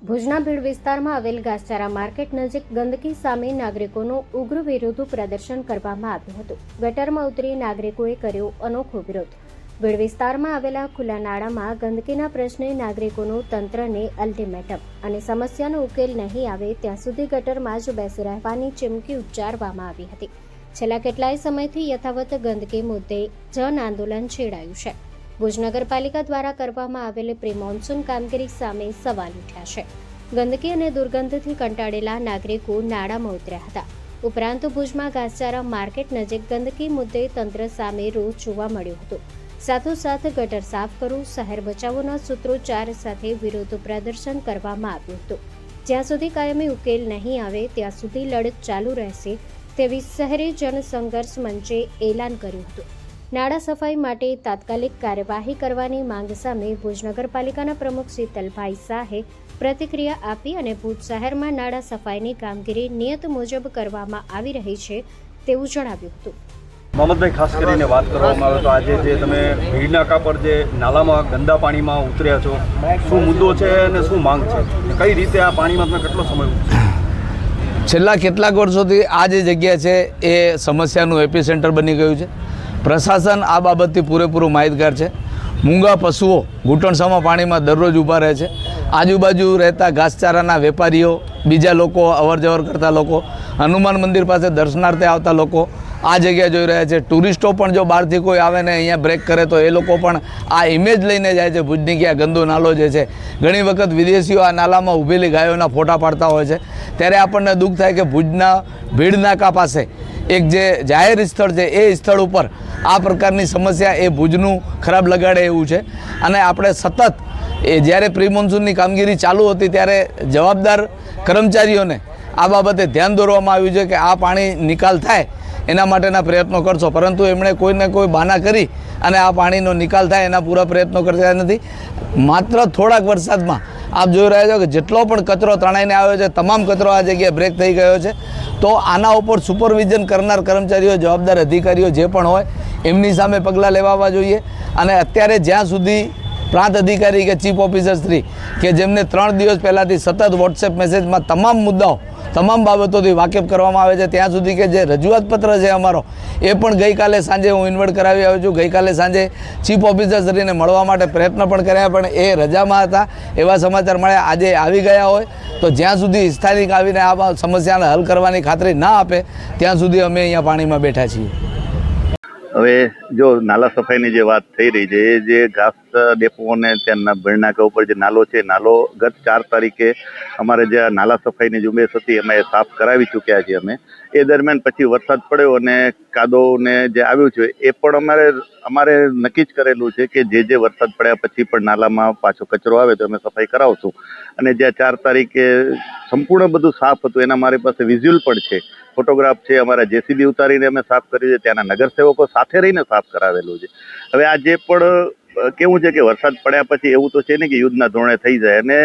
ભુજના ભીડ વિસ્તારમાં આવેલ ઘાસચારા માર્કેટ નજીક ગંદકી સામે નાગરિકોનું ઉગ્ર વિરોધ પ્રદર્શન કરવામાં આવ્યું હતું। ગટરમાં ઉતરી નાગરિકોએ કર્યો અનોખો વિરોધ। ભીડ વિસ્તારમાં આવેલા ખુલ્લા નાળામાં ગંદકીના પ્રશ્ને નાગરિકોનું તંત્રને અલ્ટિમેટમ અને સમસ્યાનો ઉકેલ નહીં આવે ત્યાં સુધી ગટરમાં જ બેસી રહેવાની ચીમકી ઉચ્ચારવામાં આવી હતી। છેલ્લા કેટલાય સમયથી યથાવત ગંદકી મુદ્દે જન આંદોલન છેડાયું છે। ભુજ નગરપાલિકા દ્વારા કરવામાં આવેલ પ્રી મોન્સૂન કામગીરી સામે સવાલ ઉઠ્યા છે। ગંદકી અને દુર્ગંધથી કંટાળેલા નાગરિકો નાળામાં ઉતર્યા હતા। ઉપરાંત ભુજમાં ઘાસચારા માર્કેટ નજીક ગંદકી મુદ્દે તંત્ર સામે રોષ જોવા મળ્યો હતો। સાથોસાથ ગટર સાફ કરો, શહેર બચાવોના સૂત્રોચ્ચાર સાથે વિરોધ પ્રદર્શન કરવામાં આવ્યું હતું। જ્યાં સુધી કાયમી ઉકેલ નહીં આવે ત્યાં સુધી લડત ચાલુ રહેશે તેવી શહેરી જનસંઘર્ષ મંચે એલાન કર્યું હતું। નાળા સફાઈ માટે તાત્કાલિક કાર્યવાહી કરવાની માંગ સામે ભુજ નગરપાલિકાના પ્રમુખ શીતલભાઈ શાહે પ્રતિક્રિયા આપી અને ભુજ શહેરમાં નાળા સફાઈની કામગીરી નિયત મુજબ કરવામાં આવી રહી છે તેવું જણાવ્યું હતું। મોહમ્મદભાઈ, ખાસ કરીને વાત કરવામાં આવે તો આજે જે તમે ભીડ નાકા પર જે નાલામાં ગંદા પાણીમાં ઉતર્યા છો, શું મુદ્દો છે અને શું માંગ છે? કઈ રીતે આ પાણીમાં તમે કેટલો સમય? છેલ્લા કેટલાક વર્ષોથી આ જે જગ્યા છે એ સમસ્યાનું એપિસેન્ટર બની ગયું છે। પ્રશાસન આ બાબતથી પૂરેપૂરું માહિતગાર છે। મૂંગા પશુઓ ઘૂંટણસામાં પાણીમાં દરરોજ ઊભા રહે છે। આજુબાજુ રહેતા ઘાસચારાના વેપારીઓ, બીજા લોકો, અવરજવર કરતા લોકો, હનુમાન મંદિર પાસે દર્શનાર્થે આવતા લોકો આ જગ્યા જોઈ રહ્યા છે। ટુરિસ્ટો પણ જો બહારથી કોઈ આવે ને અહીંયા બ્રેક કરે તો એ લોકો પણ આ ઇમેજ લઈને જાય છે ભુજની કે આ ગંદો નાલો જે છે। ઘણી વખત વિદેશીઓ આ નાલામાં ઊભેલી ગાયોના ફોટા પાડતા હોય છે। ત્યારે આપણને દુઃખ થાય કે ભુજના ભીડ નાકા પાસે એક જે જાહેર સ્થળ છે એ સ્થળ ઉપર આ પ્રકારની સમસ્યા એ ભુજનું ખરાબ લગાડે એવું છે। અને આપણે સતત એ જ્યારે પ્રી મોન્સૂનની કામગીરી ચાલુ હતી ત્યારે જવાબદાર કર્મચારીઓને આ બાબતે ધ્યાન દોરવામાં આવ્યું છે કે આ પાણી નિકાલ થાય એના માટેના પ્રયત્નો કરશો, પરંતુ એમણે કોઈને કોઈ બહાના કરી અને આ પાણીનો નિકાલ થાય એના પૂરા પ્રયત્નો કરતા નથી। માત્ર થોડાક વરસાદમાં આપ જોઈ રહ્યા છો કે જેટલો પણ કચરો તણાઈને આવ્યો છે તમામ કચરો આ જગ્યાએ બ્રેક થઈ ગયો છે। તો આના ઉપર સુપરવિઝન કરનાર કર્મચારીઓ, જવાબદાર અધિકારીઓ જે પણ હોય એમની સામે પગલાં લેવા જોઈએ। અને અત્યારે જ્યાં સુધી પ્રાંત અધિકારી કે ચીફ ઓફિસર શ્રી કે જેમને 3 દિવસ પહેલાંથી સતત વોટ્સએપ મેસેજમાં તમામ મુદ્દાઓ, તમામ બાબતોથી વાકેફ કરવામાં આવે છે ત્યાં સુધી કે જે રજૂઆત પત્ર છે અમારો એ પણ ગઈકાલે સાંજે હું ઇન્વર્ટ કરાવી આવ્યો છું। ગઈકાલે સાંજે ચીફ ઓફિસર શ્રીને મળવા માટે પ્રયત્ન પણ કર્યા, પણ એ રજામાં હતા એવા સમાચાર મળ્યા। આજે આવી ગયા હોય તો જ્યાં સુધી સ્થાનિક આવીને આ સમસ્યાને હલ કરવાની ખાતરી ના આપે ત્યાં સુધી અમે અહીંયા પાણીમાં બેઠા છીએ। હવે જો નાલા સફાઈની જે વાત થઈ રહી છે, એ જે ઘાસ ડેપો અને ત્યાંના ભીડ નાકા ઉપર જે નાલો છે, નાલો ગત 4 તારીખે અમારે જે નાલા સફાઈની ઝુંબેશ હતી એમાં એ સાફ કરાવી ચૂક્યા છીએ અમે। એ દરમિયાન પછી વરસાદ પડ્યો અને કાદવને જે આવ્યું છે એ પણ અમારે નક્કી જ કરેલું છે કે જે વરસાદ પડ્યા પછી પણ નાલામાં પાછો કચરો આવે તો અમે સફાઈ કરાવશું। અને જે 4 તારીખે સંપૂર્ણ બધું સાફ હતું એના મારી પાસે વિઝ્યુઅલ પણ છે, ફોટોગ્રાફ છે, અમારા જેસીબી ઉતારીને અમે સાફ કર્યું છે, ત્યાંના નગરસેવકો સાથે રહીને સાફ કરાવેલું છે। હવે આ જે પણ કેવું છે કે વરસાદ પડ્યા પછી એવું તો છે ને કે યુદ્ધના ધોરણે થઈ જાય અને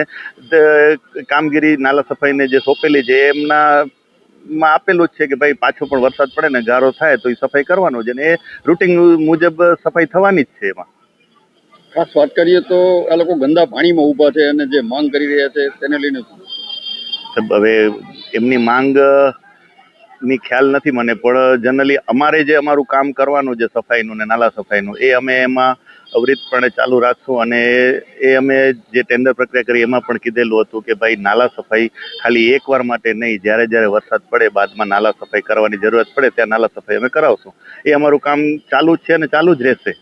કામગીરી નાલા સફાઈને જે સોંપેલી છે એમનામાં આપેલું જ છે કે ભાઈ પાછો પણ વરસાદ પડે ને ગારો થાય તો એ સફાઈ કરવાનો છે અને એ રૂટિન મુજબ સફાઈ થવાની જ છે। એમાં ખાસ વાત કરીએ તો આ લોકો ગંદા પાણીમાં ઊભા છે અને જે માંગ કરી રહ્યા છે તેને લઈને હવે એમની માંગ ની ખ્યાલ નથી મને, પણ જનરલી અમારે જે અમારું કામ કરવાનું છે સફાઈનું ને નાલા સફાઈનું એ અમે એમાં અવિરતપણે ચાલુ રાખશું। અને એ અમે જે ટેન્ડર પ્રક્રિયા કરી એમાં પણ કીધેલું હતું કે ભાઈ નાલા સફાઈ ખાલી એકવાર માટે નહીં, જ્યારે જ્યારે વરસાદ પડે બાદમાં નાલા સફાઈ કરવાની જરૂરત પડે ત્યાં નાલા સફાઈ અમે કરાવશું। એ અમારું કામ ચાલુ જ છે અને ચાલુ જ રહેશે।